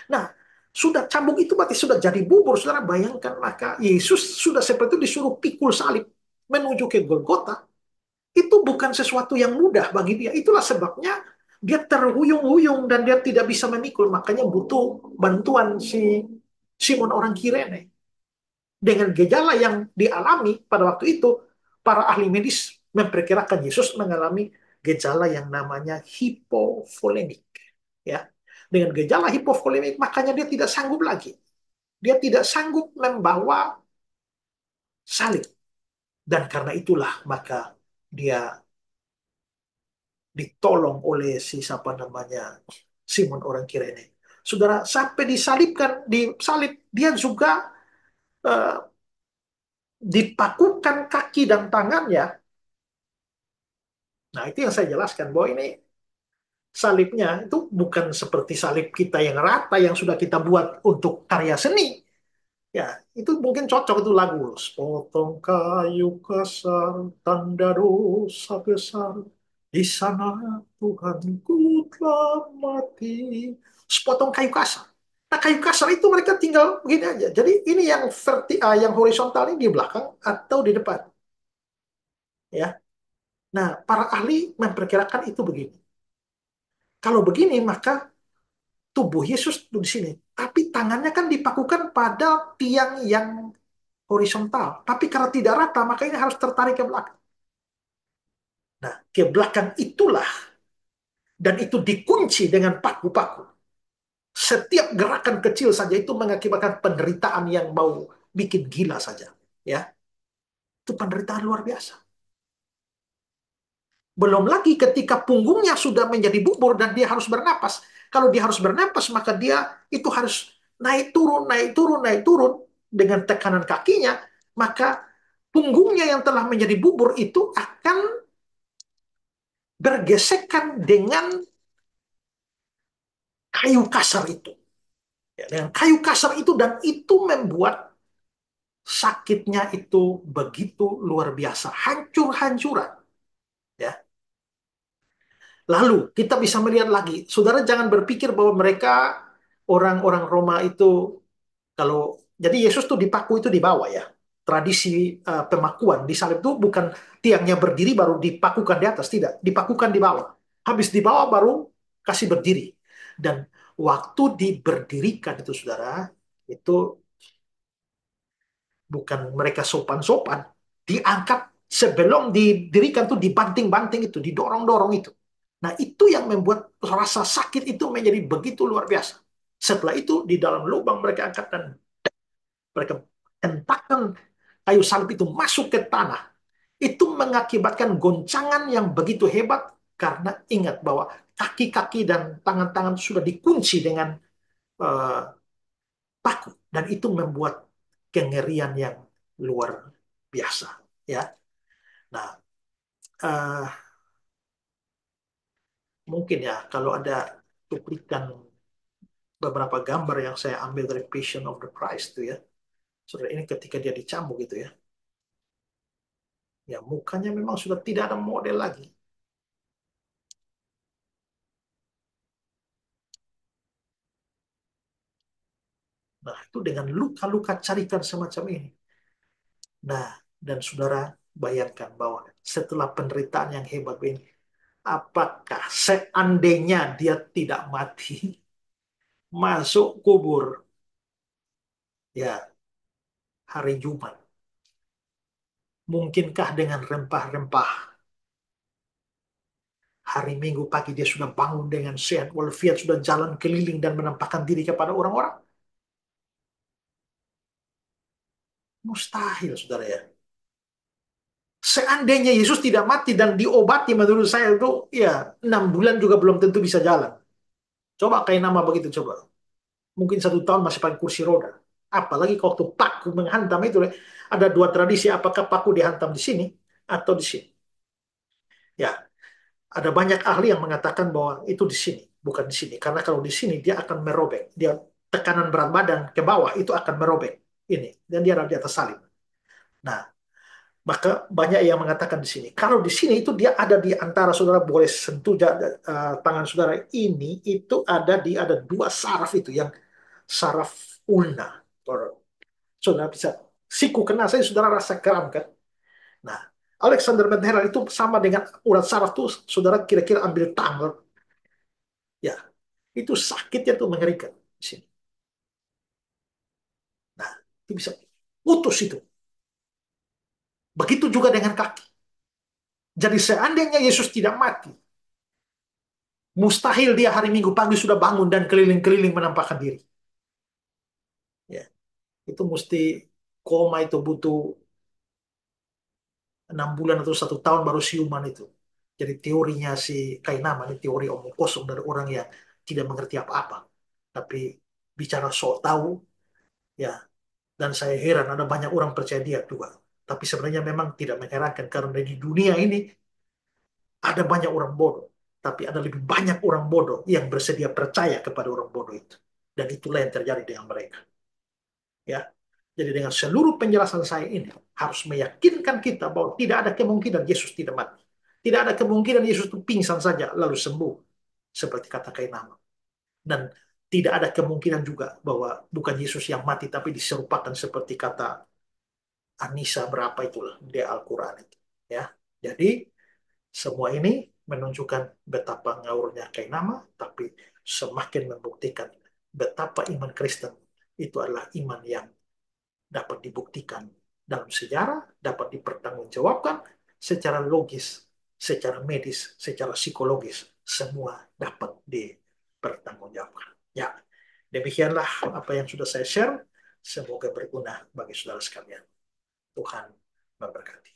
Nah, sudah cambuk itu berarti sudah jadi bubur, saudara bayangkan, maka Yesus sudah seperti itu disuruh pikul salib menuju ke Golgota. Itu bukan sesuatu yang mudah bagi dia. Itulah sebabnya dia terhuyung-huyung dan dia tidak bisa memikul. Makanya butuh bantuan si Simon orang Kirene. Dengan gejala yang dialami pada waktu itu, para ahli medis memperkirakan Yesus mengalami gejala yang namanya hipovolemik. Ya, dengan gejala hipovolemik, makanya dia tidak sanggup lagi. Dia tidak sanggup membawa salib. Dan karena itulah maka dia ditolong oleh si siapa namanya Simon orang Kirene. Saudara, sampai disalibkan, disalib, dia juga uh, dipakukan kaki dan tangannya. Nah, itu yang saya jelaskan bahwa ini salibnya itu bukan seperti salib kita yang rata yang sudah kita buat untuk karya seni. Ya, itu mungkin cocok itu lagu. Sepotong kayu kasar, tanda dosa besar. Di sana Tuhanku telah mati. Sepotong kayu kasar. Nah, kayu kasar itu mereka tinggal begini aja. Jadi ini yang yang horizontal ini di belakang atau di depan. Ya. Nah, para ahli memperkirakan itu begini. Kalau begini, maka tubuh Yesus di sini. Tapi tangannya kan dipakukan pada tiang yang horizontal. Tapi karena tidak rata, maka ini harus tertarik ke belakang. Nah, ke belakang itulah, dan itu dikunci dengan paku-paku. Setiap gerakan kecil saja itu mengakibatkan penderitaan yang mau bikin gila saja. Ya, itu penderitaan luar biasa. Belum lagi ketika punggungnya sudah menjadi bubur dan dia harus bernapas. Kalau dia harus bernapas, maka dia itu harus naik turun, naik turun, naik turun dengan tekanan kakinya. Maka punggungnya yang telah menjadi bubur itu akan bergesekan dengan kayu kasar itu. Ya, dengan kayu kasar itu, dan itu membuat sakitnya itu begitu luar biasa, hancur-hancuran. Ya. Lalu kita bisa melihat lagi, saudara jangan berpikir bahwa mereka orang-orang Roma itu kalau jadi Yesus tuh dipaku itu di bawah ya. Tradisi pemakuan di salib itu bukan tiangnya berdiri baru dipakukan di atas, tidak, dipakukan di bawah. Habis di bawah baru kasih berdiri. Dan waktu diberdirikan itu saudara, itu bukan mereka sopan-sopan, diangkat sebelum didirikan tuh dibanting-banting itu, didorong-dorong itu. Nah, itu yang membuat rasa sakit itu menjadi begitu luar biasa. Setelah itu di dalam lubang mereka angkat dan mereka hentakkan kayu salib itu masuk ke tanah. Itu mengakibatkan goncangan yang begitu hebat karena ingat bahwa kaki-kaki dan tangan-tangan sudah dikunci dengan uh, paku, dan itu membuat kengerian yang luar biasa ya. Nah, uh, mungkin ya kalau ada cuplikan beberapa gambar yang saya ambil dari Passion of the Christ itu ya, saudara, ini ketika dia dicambuk gitu ya, ya mukanya memang sudah tidak ada model lagi. Nah, itu dengan luka-luka carikan semacam ini. Nah, dan saudara bayangkan bahwa setelah penderitaan yang hebat ini, apakah seandainya dia tidak mati, masuk kubur, ya hari Jumat, mungkinkah dengan rempah-rempah hari Minggu pagi dia sudah bangun dengan sehat walafiat, sudah jalan keliling dan menampakkan diri kepada orang-orang? Mustahil, saudara ya. Seandainya Yesus tidak mati dan diobati, menurut saya itu ya 6 bulan juga belum tentu bisa jalan. Coba kayak nama begitu, coba. Mungkin 1 tahun masih pakai kursi roda. Apalagi waktu paku menghantam itu, ada dua tradisi, apakah paku dihantam di sini atau di sini. Ya, ada banyak ahli yang mengatakan bahwa itu di sini, bukan di sini. Karena kalau di sini dia akan merobek. Dia tekanan berat badan ke bawah itu akan merobek ini, dan dia ada di atas salib. Nah, maka banyak yang mengatakan di sini. Kalau di sini itu dia ada di antara, saudara boleh sentuh tangan saudara ini, itu ada dua saraf itu yang saraf ulna. Saudara bisa siku kena saya, saudara rasa kram kan. Nah, Alexander Van itu sama dengan urat saraf tuh, saudara kira-kira ambil tanggal, ya itu sakitnya tuh mengerikan di sini. Nah, itu bisa putus itu. Begitu juga dengan kaki. Jadi seandainya Yesus tidak mati, mustahil dia hari Minggu pagi sudah bangun dan keliling-keliling menampakkan diri. Ya, itu mesti koma, itu butuh 6 bulan atau 1 tahun baru siuman itu. Jadi teorinya si Kainama ini teori omong kosong dari orang yang tidak mengerti apa-apa. Tapi bicara sok tahu, ya. Dan saya heran ada banyak orang percaya dia juga. Tapi sebenarnya memang tidak mengherankan karena di dunia ini ada banyak orang bodoh. Tapi ada lebih banyak orang bodoh yang bersedia percaya kepada orang bodoh itu. Dan itulah yang terjadi dengan mereka. Ya. Jadi dengan seluruh penjelasan saya ini harus meyakinkan kita bahwa tidak ada kemungkinan Yesus tidak mati. Tidak ada kemungkinan Yesus itu pingsan saja lalu sembuh seperti kata Kainama. Dan tidak ada kemungkinan juga bahwa bukan Yesus yang mati tapi diserupakan seperti kata Anissa berapa itulah di Al-Quran itu. Ya. Jadi semua ini menunjukkan betapa ngawurnya Kainama, tapi semakin membuktikan betapa iman Kristen itu adalah iman yang dapat dibuktikan dalam sejarah, dapat dipertanggungjawabkan secara logis, secara medis, secara psikologis, semua dapat dipertanggungjawabkan. Ya, demikianlah apa yang sudah saya share. Semoga berguna bagi saudara sekalian. Tuhan memberkati.